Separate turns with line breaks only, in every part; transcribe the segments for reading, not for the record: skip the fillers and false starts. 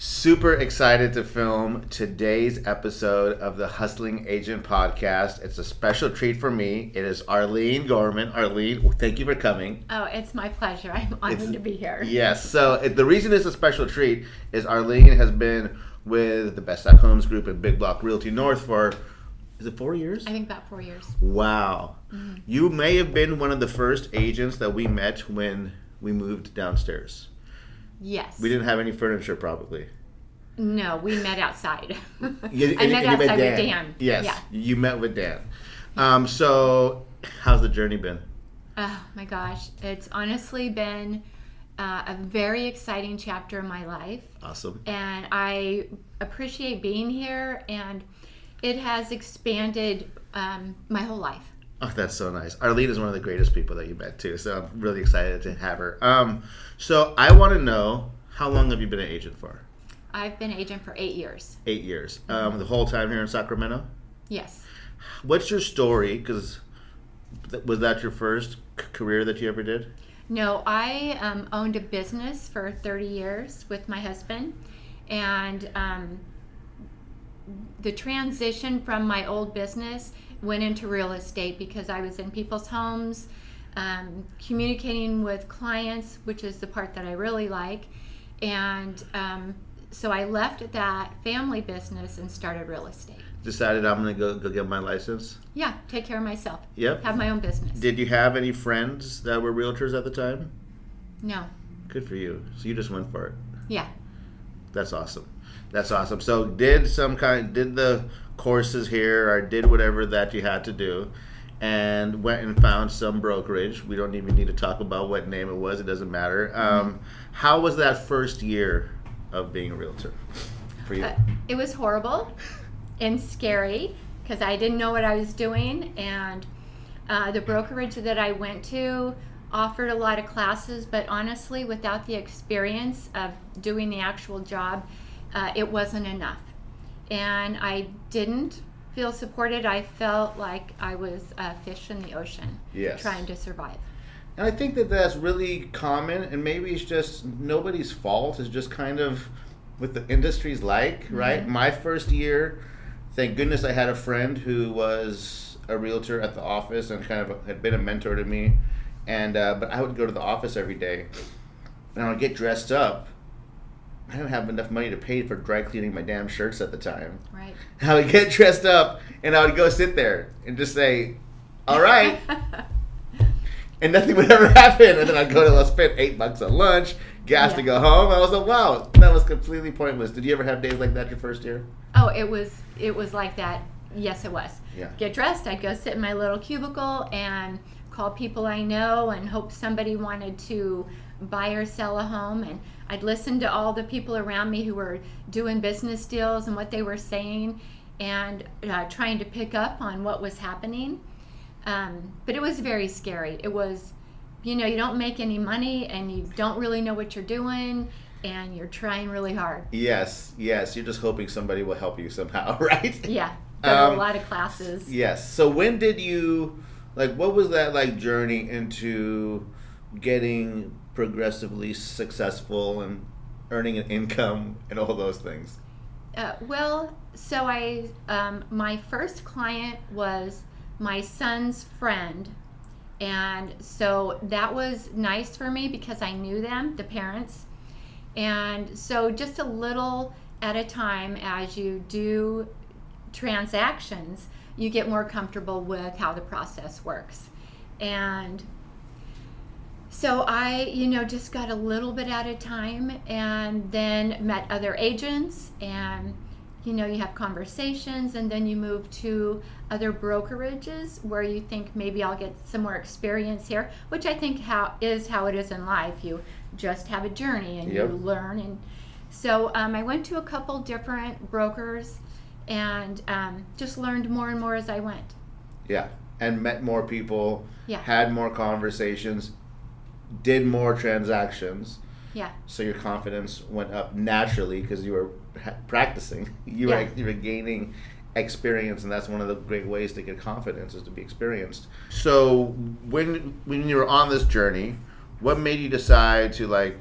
Super excited to film today's episode of the Hustling Agent Podcast. It's a special treat for me. It is Arlene Gorman. Arlene, thank you for coming.
Oh, it's my pleasure. I'm honored to be here.
Yes. So the reason it's a special treat is Arlene has been with the Sac Homes Group and Big Block Realty North for, is it 4 years?
I think about 4 years.
Wow. Mm-hmm. You may have been one of the first agents that we met when we moved downstairs.
Yes.
We didn't have any furniture, probably.
No, we met outside.
I
met outside with Dan.
Yes,
yeah.
You met with Dan. So how's the journey been?
Oh my gosh, it's honestly been a very exciting chapter in my life.
Awesome.
And I appreciate being here, and it has expanded my whole life.
Oh, that's so nice. Arlene is one of the greatest people that you met too, so I'm really excited to have her. So I want to know, how long have you been an agent for?
I've been an agent for 8 years.
8 years. The whole time here in Sacramento?
Yes.
What's your story? Because was that your first career that you ever did?
No, I owned a business for 30 years with my husband, and the transition from my old business went into real estate because I was in people's homes, communicating with clients, which is the part that I really like, and so I left that family business and started real estate.
Decided I'm going to go get my license?
Yeah, take care of myself.
Yep.
Have my own business.
Did you have any friends that were realtors at the time?
No.
Good for you. So you just went for it.
Yeah.
That's awesome. That's awesome. So did the courses here or did whatever that you had to do and went and found some brokerage. We don't even need to talk about what name it was. It doesn't matter. How was that first year of being a realtor for you?
It was horrible and scary because I didn't know what I was doing, and the brokerage that I went to offered a lot of classes, but honestly, without the experience of doing the actual job, it wasn't enough. And I didn't feel supported. I felt like I was a fish in the ocean,
yes,
trying to survive.
And I think that that's really common, and maybe it's just nobody's fault. It's just kind of what the industry's like, right? My first year, thank goodness I had a friend who was a realtor at the office and kind of had been a mentor to me. And but I would go to the office every day, and I would get dressed up. I didn't have enough money to pay for dry cleaning my damn shirts at the time.
Right.
I would get dressed up, and I would go sit there and just say, "All right." And nothing would ever happen. And then I'd go to spend $8 on lunch, gas to go home. I was like, wow, that was completely pointless. Did you ever have days like that your first year?
Oh, it was like that. Yes, it was.
Yeah.
Get dressed. I'd go sit in my little cubicle and call people I know and hope somebody wanted to buy or sell a home. And I'd listen to all the people around me who were doing business deals and what they were saying, and trying to pick up on what was happening. But it was very scary. It was, you don't make any money and you don't really know what you're doing and you're trying really hard.
Yes. You're just hoping somebody will help you somehow, right?
Yeah. Go to a lot of classes.
Yes. So when did you, what was that journey into getting progressively successful and earning an income and all those things?
So my first client was my son's friend, and so that was nice for me because I knew them, the parents, and so just a little at a time as you do transactions, you get more comfortable with how the process works. And so I, just got a little bit at a time, and then met other agents, and you have conversations, and then you move to other brokerages where you think maybe I'll get some more experience here, which I think is how it is in life. You just have a journey and you learn. And so I went to a couple different brokers and just learned more and more as I went.
Yeah, and met more people,
yeah,
had more conversations, did more transactions.
Yeah.
So your confidence went up naturally because you were practicing. You were gaining experience, and that's one of the great ways to get confidence, is to be experienced. So when you were on this journey, what made you decide to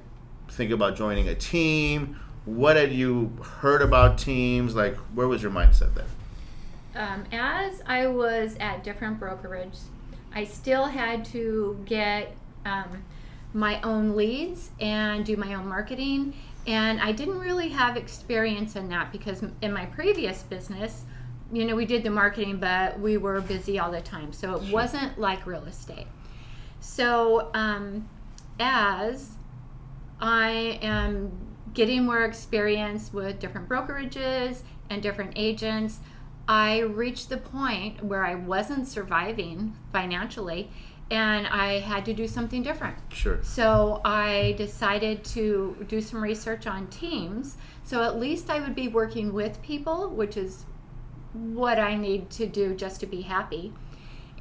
think about joining a team, what had you heard about teams? Like, where was your mindset then?
As I was at different brokerages, I still had to get my own leads and do my own marketing. And I didn't really have experience in that because in my previous business, you know, we did the marketing, but we were busy all the time. So it wasn't like real estate. So as I am getting more experience with different brokerages and different agents, I reached the point where I wasn't surviving financially and I had to do something different.
Sure.
So I decided to do some research on teams. So at least I would be working with people, which is what I need to do just to be happy.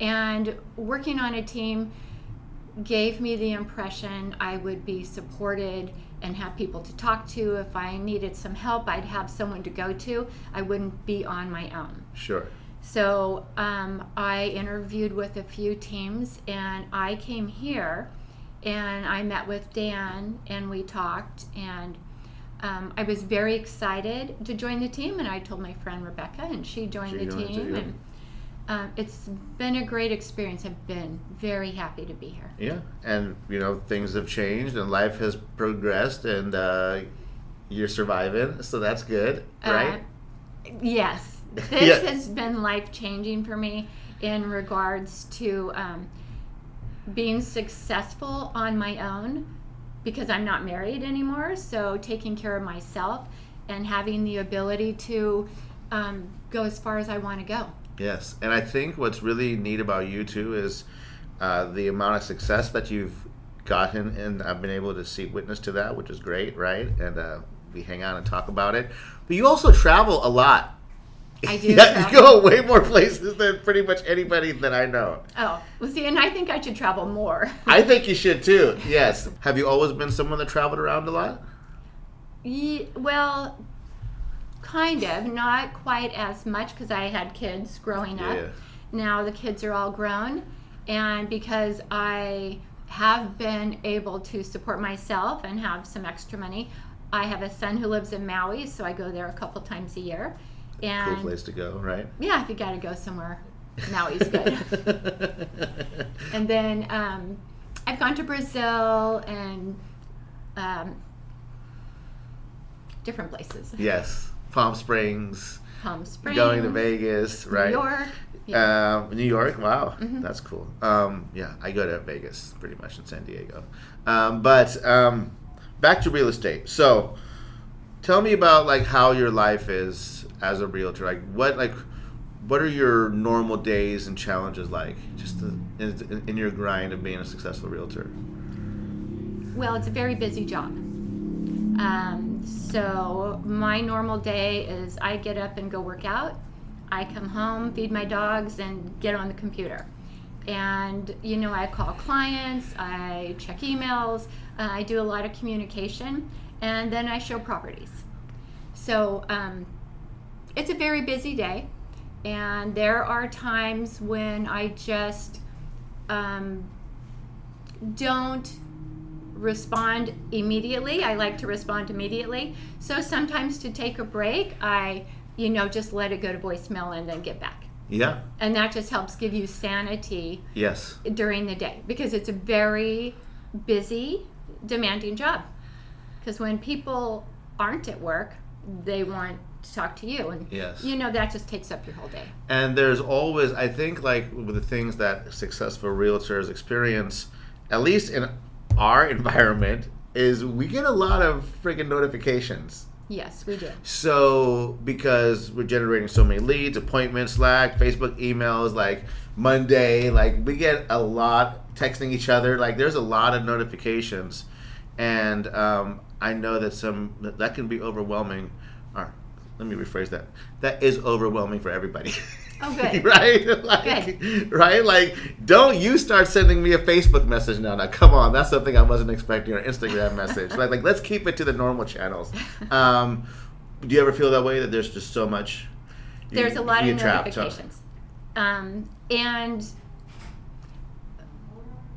And working on a team gave me the impression I would be supported and have people to talk to. If I needed some help, I'd have someone to go to. I wouldn't be on my own.
Sure.
So I interviewed with a few teams, and I came here and I met with Dan and we talked, and I was very excited to join the team, and I told my friend Rebecca, and she joined the team. And it's been a great experience. I've been very happy to be here.
Yeah, and you know, things have changed and life has progressed, and you're surviving, so that's good, right?
Yes. This has been life-changing for me in regards to being successful on my own, because I'm not married anymore, so taking care of myself and having the ability to go as far as I want to go.
Yes, and I think what's really neat about you too is the amount of success that you've gotten, and I've been able to see witness to that, which is great, right? And we hang out and talk about it. But you also travel a lot.
I do.
Yeah, you go way more places than pretty much anybody that I know.
Oh, well, see, and I think I should travel more.
I think you should too. Yes. Have you always been someone that traveled around a lot?
Well, kind of, not quite as much because I had kids growing up.
Yeah.
Now the kids are all grown, and because I have been able to support myself and have some extra money, I have a son who lives in Maui, so I go there a couple times a year. And
cool place to go, right?
Yeah, if you got to go somewhere, Maui's good. And then I've gone to Brazil and different places.
Yes. Palm Springs.
Going
to Vegas, right?
New York. Yeah.
New York, wow,
Mm-hmm.
That's cool. Yeah, I go to Vegas pretty much, in San Diego. But back to real estate. So tell me about like how your life is as a realtor. Like what are your normal days and challenges like, just in your grind of being a successful realtor?
Well, it's a very busy job. So my normal day is I get up and go work out. I come home, feed my dogs, and get on the computer. And, you know, I call clients, I check emails, I do a lot of communication, and then I show properties. So it's a very busy day, and there are times when I just don't respond immediately. I like to respond immediately. So sometimes to take a break, I, you know, just let it go to voicemail and then get back.
Yeah.
And that just helps give you sanity.
Yes.
During the day, because it's a very busy, demanding job. Because when people aren't at work, they want to talk to you, and
yes,
you know, that just takes up your whole day.
And there's always, I think, like with the things that successful realtors experience, at least in our environment, is we get a lot of freaking notifications.
Yes, we do.
So because we're generating so many leads, appointments, Slack, Facebook emails, like Monday, like we get a lot texting each other. Like there's a lot of notifications, and I know that that can be overwhelming. Or let me rephrase that. That is overwhelming for everybody.
Oh, good.
Right? Like, good. Right? Like, don't you start sending me a Facebook message now. Now, come on. That's something I wasn't expecting, or an Instagram message. Like, let's keep it to the normal channels. Do you ever feel that way, that there's just so much?
There's a lot of notifications. And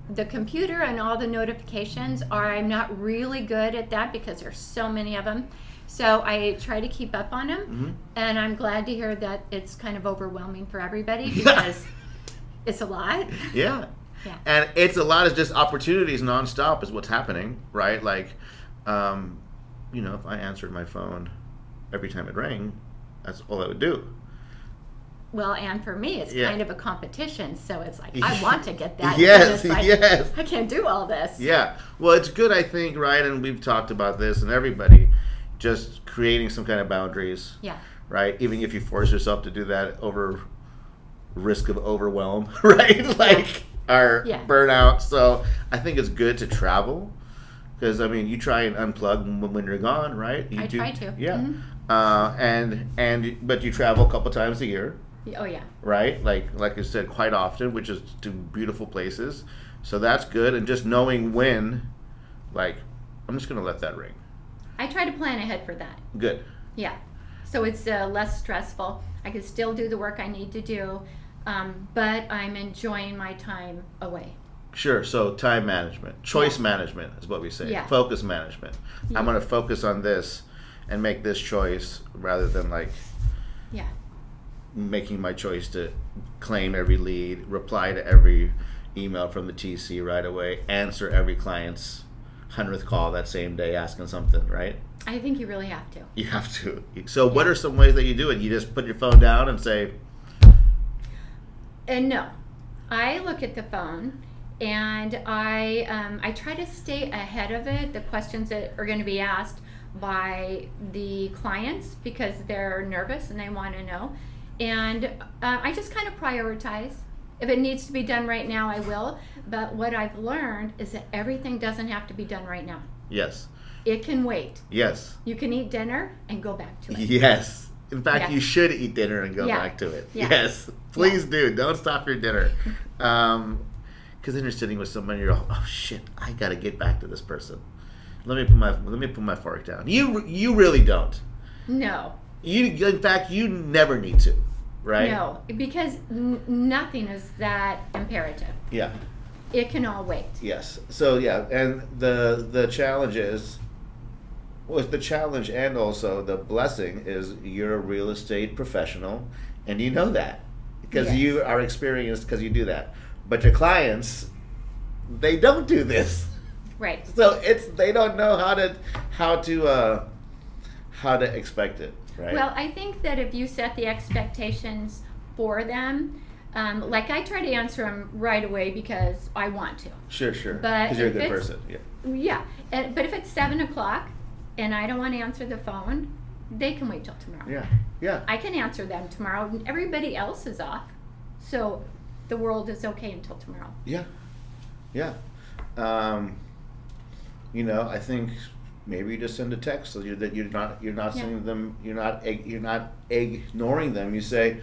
the computer and all the notifications I'm not really good at that because there's so many of them. So I try to keep up on them,
Mm-hmm.
and I'm glad to hear that it's kind of overwhelming for everybody because it's a lot.
Yeah.
Yeah.
And it's a lot of just opportunities nonstop is what's happening, right? Like, you know, if I answered my phone every time it rang, that's all I would do.
Well, and for me, it's
Yeah.
kind of a competition, so it's like, I want to get that.
Yes,
and it's like,
yes.
I can't do all this.
Yeah. Well, it's good, I think, right? And we've talked about this, and everybody just creating some kind of boundaries,
Yeah.
right? Even if you force yourself to do that over risk of overwhelm, right? Like, or
Yeah.
burnout. So I think it's good to travel because, I mean, you try and unplug when you're gone, right? You
I try to.
Yeah.
Mhm.
But you travel a couple times a year,
Oh, yeah.
right? Like I said, quite often, which is to beautiful places. So that's good. And just knowing when, like, I'm just going to let that ring.
I try to plan ahead for that.
Good.
Yeah. So it's less stressful. I can still do the work I need to do, but I'm enjoying my time away.
Sure. So time management, choice management is what we say.
Yeah.
Focus management.
Yeah.
I'm going to focus on this and make this choice rather than like
Yeah.
making my choice to claim every lead, reply to every email from the TC right away, answer every client's 100th call that same day asking something, right?
I think you really have to.
You have to. So what are some ways that you do it? You just put your phone down and say,
And no, I look at the phone and I try to stay ahead of it, the questions that are going to be asked by the clients because they're nervous and they want to know. And I just kind of prioritize. If it needs to be done right now, I will. But what I've learned is that everything doesn't have to be done right now.
yes,
It can wait.
yes,
You can eat dinner and go back to it.
yes. In fact,
Yeah.
you should eat dinner and go
Yeah.
back to it.
Yeah.
Yes, please do. Don't stop your dinner. Because then you're sitting with somebody, you're like, oh shit, I gotta get back to this person. Let me put my fork down. You really don't.
No.
In fact, you never need to, right?
No, because nothing is that imperative.
Yeah.
It can all wait.
Yes. So yeah, and the challenge is, well, the challenge and also the blessing is you're a real estate professional, and you know that because
Yes.
you are experienced because you do that. But your clients, they don't do this,
Right.
so they don't know how to expect it, right?
Well, I think that if you set the expectations for them, like I try to answer them right away because I want to.
Sure.
But
Because you're a
if
good
it's-
person. Yeah.
Yeah. But if it's 7 o'clock and I don't want to answer the phone, they can wait till tomorrow.
Yeah.
I can answer them tomorrow. Everybody else is off. So the world is okay until tomorrow.
Yeah. You know, I think maybe you just send a text so that you're not sending them, you're not ignoring them. You say,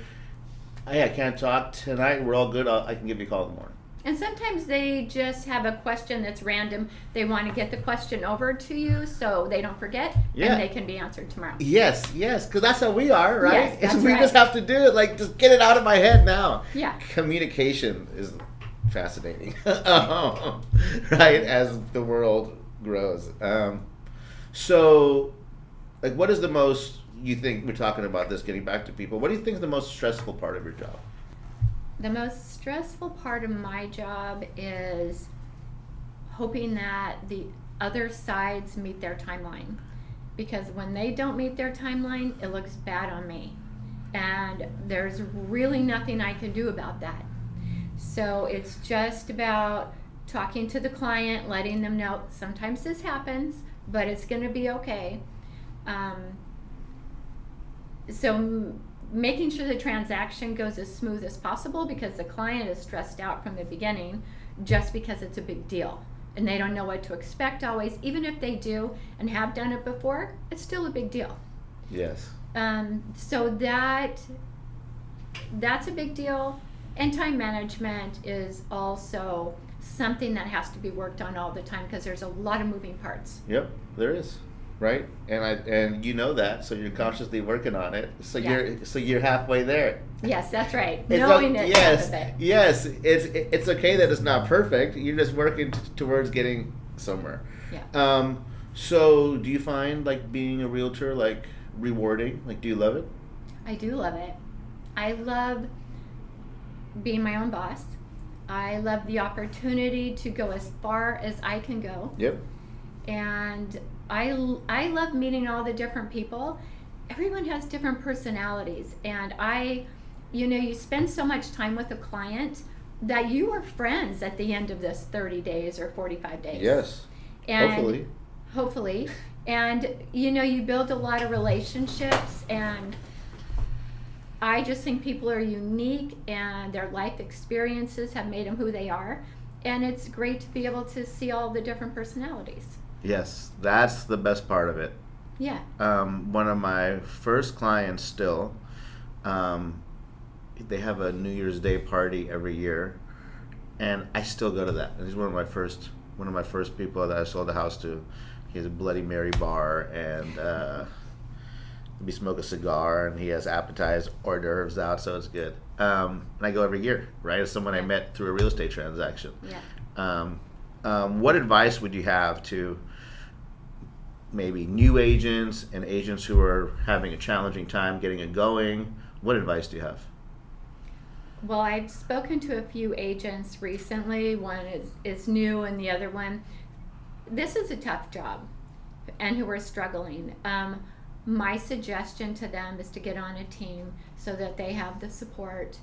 hey, I can't talk tonight. We're all good. I can give you a call in the morning.
And sometimes they just have a question that's random. They want to get the question over to you so they don't forget,
Yeah.
and they can be answered tomorrow.
Yes, because that's how we are, right?
Yes, that's
we
right.
just have to do it. Like, just get it out of my head now.
Yeah.
Communication is fascinating, right? As the world grows. So, like, what is the most, you think, we're talking about this, getting back to people, what do you think is the most stressful part of your job?
The most stressful part of my job is hoping that the other sides meet their timeline. Because when they don't meet their timeline, it looks bad on me. And there's really nothing I can do about that. So it's just about talking to the client, letting them know sometimes this happens, but it's going to be okay. Making sure the transaction goes as smooth as possible because the client is stressed out from the beginning just because it's a big deal. And they don't know what to expect always. Even if they do and have done it before, it's still a big deal.
Yes.
So that's a big deal. And time management is also something that has to be worked on all the time because there's a lot of moving parts.
Yep, there is, right? And you know that, so you're consciously working on it. So
Yeah.
you're halfway there.
Yes, that's right.
It's
Knowing
okay,
it's half
yes,
of it.
yes. It's okay that it's not perfect. You're just working towards getting somewhere.
Yeah.
So, do you find like being a realtor like rewarding? Like, do you love it?
I do love it. I love being my own boss. I love the opportunity to go as far as I can go.
Yep.
And I love meeting all the different people. Everyone has different personalities, and you spend so much time with a client that you are friends at the end of this 30 days or 45 days.
Yes.
And hopefully. And you build a lot of relationships, and I just think people are unique, and their life experiences have made them who they are, and it's great to be able to see all the different personalities.
Yes, that's the best part of it.
Yeah.
One of my first clients still, they have a New Year's Day party every year, and I still go to that. And he's one of my first people that I sold a house to. He has a Bloody Mary bar, and we smoke a cigar, and he has appetized hors d'oeuvres out, so it's good. And I go every year, right? It's someone I met through a real estate transaction.
Yeah.
What advice would you have to maybe new agents and agents who are having a challenging time getting it going? What advice do you have?
Well, I've spoken to a few agents recently. One is new, and the other one, this is a tough job, and who are struggling. My suggestion to them is to get on a team so that they have the support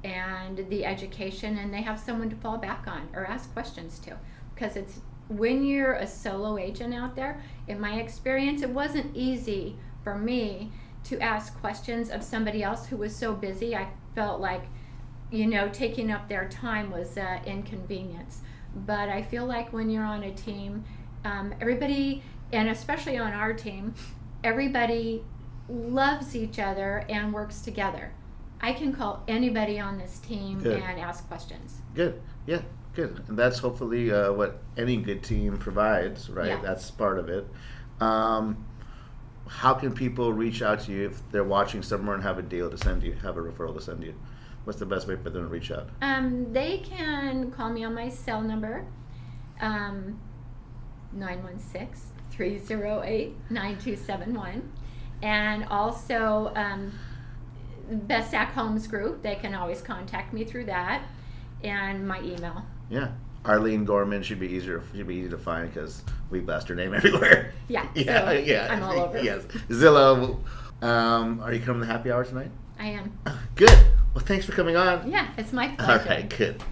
and the education, and they have someone to fall back on or ask questions to. Because it's when you're a solo agent out there, in my experience, it wasn't easy for me to ask questions of somebody else who was so busy. I felt like, taking up their time was inconvenience. But I feel like when you're on a team, everybody, and especially on our team, everybody loves each other and works together. I can call anybody on this team and ask questions.
Good. Yeah. Good. And that's hopefully what any good team provides, right?
Yeah.
That's part of it. How can people reach out to you if they're watching somewhere and have a deal to send you, have a referral to send you? What's the best way for them to reach out?
They can call me on my cell number, 916-308-9271. And also the Sac Homes Group, they can always contact me through that, and my email.
Yeah, Arlene Gorman should be easy to find because we blast her name everywhere.
Yeah,
yeah.
I'm all over.
Yes, Zillow. Are you coming to happy hour tonight?
I am.
Good. Well, thanks for coming on.
Yeah, it's my pleasure.
All right, good.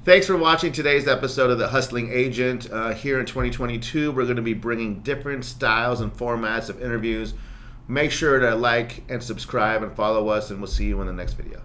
Thanks for watching today's episode of The Hustling Agent. Here in 2022, we're going to be bringing different styles and formats of interviews. Make sure to like and subscribe and follow us, and we'll see you in the next video.